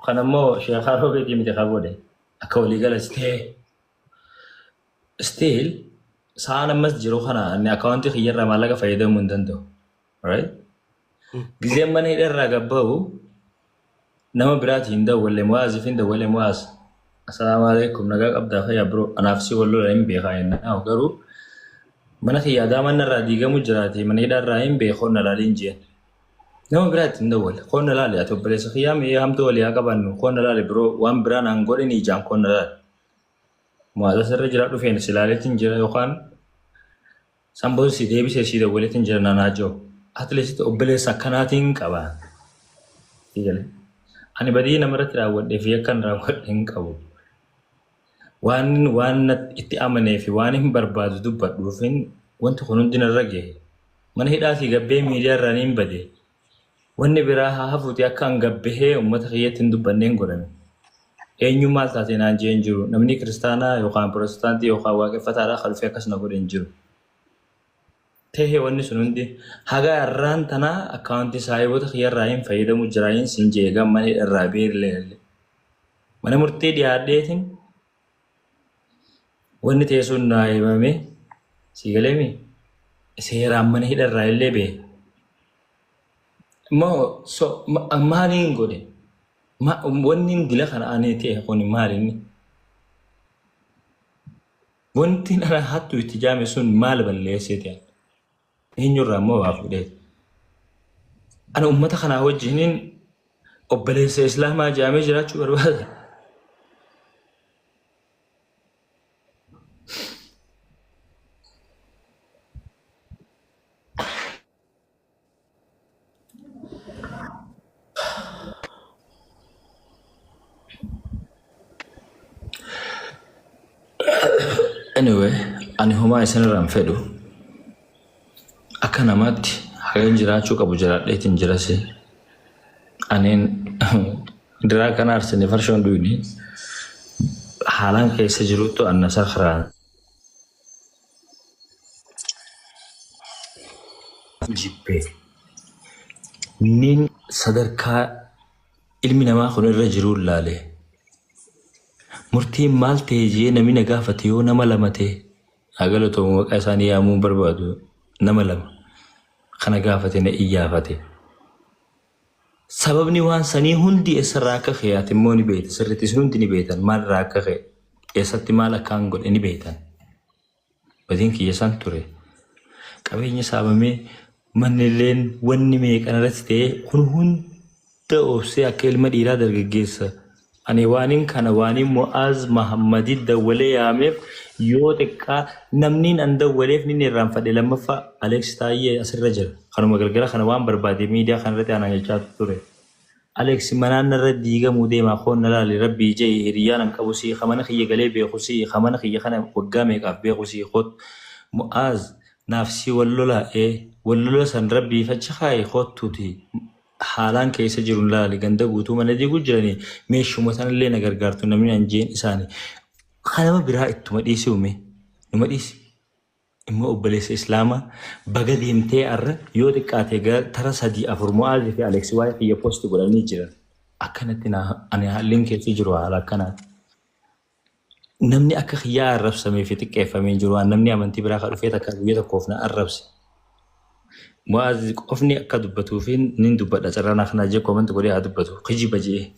kanammoo sheekhaa roobee miti qabuudha. Akka walii gala still saan ammas jiru kana inni akkaawuntii kiyyarraa maallaqa fayyadamuu hin danda'u. Right? Gizeen mana hidharraa gabba'u nama biraati hin dawwalle mu'aaziif hin dawwalle mu'aaz. Assalaamu alaikum nagaa qabdaa fayyaa biroo anaaf si wallola hin beekaa jennaan garuu mana kiyyadaa manarraa diigamu jiraate mana hidharraa hin beekoo na laaliin jeen. Nama biraati hin dawwalle koon na laale ati obboleessa kiyyaa mee hamtuu walii haa qabannu koon na laale biroo waan biraan aan godhin ijaan koon na laale. Mu'aaza sirra jira dhufeen si laaleetiin jira yookaan samboon si deebisee si dawwaleetiin jira naanaa jiru. Atleast obboleessa akkanaatiin qaba. Ani badii namarratti raawwadhee fi akkan raawwadhe hin qabu. Waan itti amanee fi waan hin barbaadu dubbadhuufin wanti kun hundi narra gahe. Mana hidhaatii gabbee miidiyaa irraan hin bade. Wanni biraa haa hafuuti akka an gabbehee uummata kiyyatti hin dubbanneen godhame. Eenyu maal taatee naan jeen jiru namni kiristaanaa yookaan pirotestaantii yookaan waaqeffataadhaa kan dhufee akkas na godhe hin jiru. Tehee wanni sun hundi haga irraan tanaa akkaawuntii saayiboota kiyyarraa hin fayyadamu jiraayin siin jeegan mana hidharraa beerlee. Mana murtii dhiyaadheetiin wanni teessuun naa himame si galeemi seeraan mana hidharraa illee bee. Maaliin godhe wanni dila kana ani ta'e kun maalinni wanti ana hattu itti jaame sun maal balleessee ta'e. Eenyurraa immoo waa fuudhee. Ana uummata kanaa wajjiniin obboleessa Islaamaa jaamee jiraachuu barbaada. Anyway, ani homaa isinirraan fedhu. Akka namaatti hagan jiraachuu qabu jiraadheetiin jirase. Aneen diraa kana arsanii farshoon dhuyni haalaan keessa jirutu anna sakhraan. Jibbee. Nin sadarkaa ilmi namaa kun irra jiruun laale. Murtiin maal ta'e jee namni na gaafate yoo nama lama ta'e agalotoo maqaa isaanii yaamuu barbaadu nama lama. Kana gaafate na iyyaafate. Sababni waan sanii hundi eessarraa akka ka'e ati immoo ni beekta. Sirriitti hundi ni beektan maalirraa akka ka'e eessatti maal akkaan godhe ni beektan. Badiin kiyya san ture. Qabeenya saamamee manni illeen wanni meeqan irratti ta'e kun hunda obsee akka ilma dhiiraa dargaggeessa. Ani waanin kana waanin Mu'aaz Mahammadii dawwalee yaameef yoo xiqqaa namni an dawwaleef ni irraanfadhe lammaffaa Alex Taayyee asirra jira. Kanuma gargara kana waan barbaade miidiyaa kanarratti aanan jechaa ture. Alex manaan irra diigamuu deemaa koon na laali rabbii jee hiriyyaan an qabu sii kamana kiyya galee beeku sii kamana kiyya kana waggaa meeqaaf beeku sii koot Mu'aaz naaf sii wallola san rabbii fachi kaa'e koottuuti. Haalaan keessa jiruun laali ganda guutuu mana diiguu jiranii meeshuma sanallee na gargaartu namni anjeen isaanii. Kanama biraa ittuma dhiisi uume numa dhiisi. Immoo obboleessa Islaamaa baga deemtee arra yoo xiqqaate tara 3-4 Mu'aazii fi Alex waa'ee kiyya poosti godhanii jiran. Akkanatti ani halliin keessa jiru haala akkanaati. Namni akka kiyyaa arrabsamee fi xiqqeeffamee jiru waan namni amantii biraa kan dhufee takka guyyaa tokkoof na arrabse. Mu'aaz qofni akka dubbatuufi nin dubbadha carraan akkanaa jee koomenti godhee haa dubbatu kijiba jee.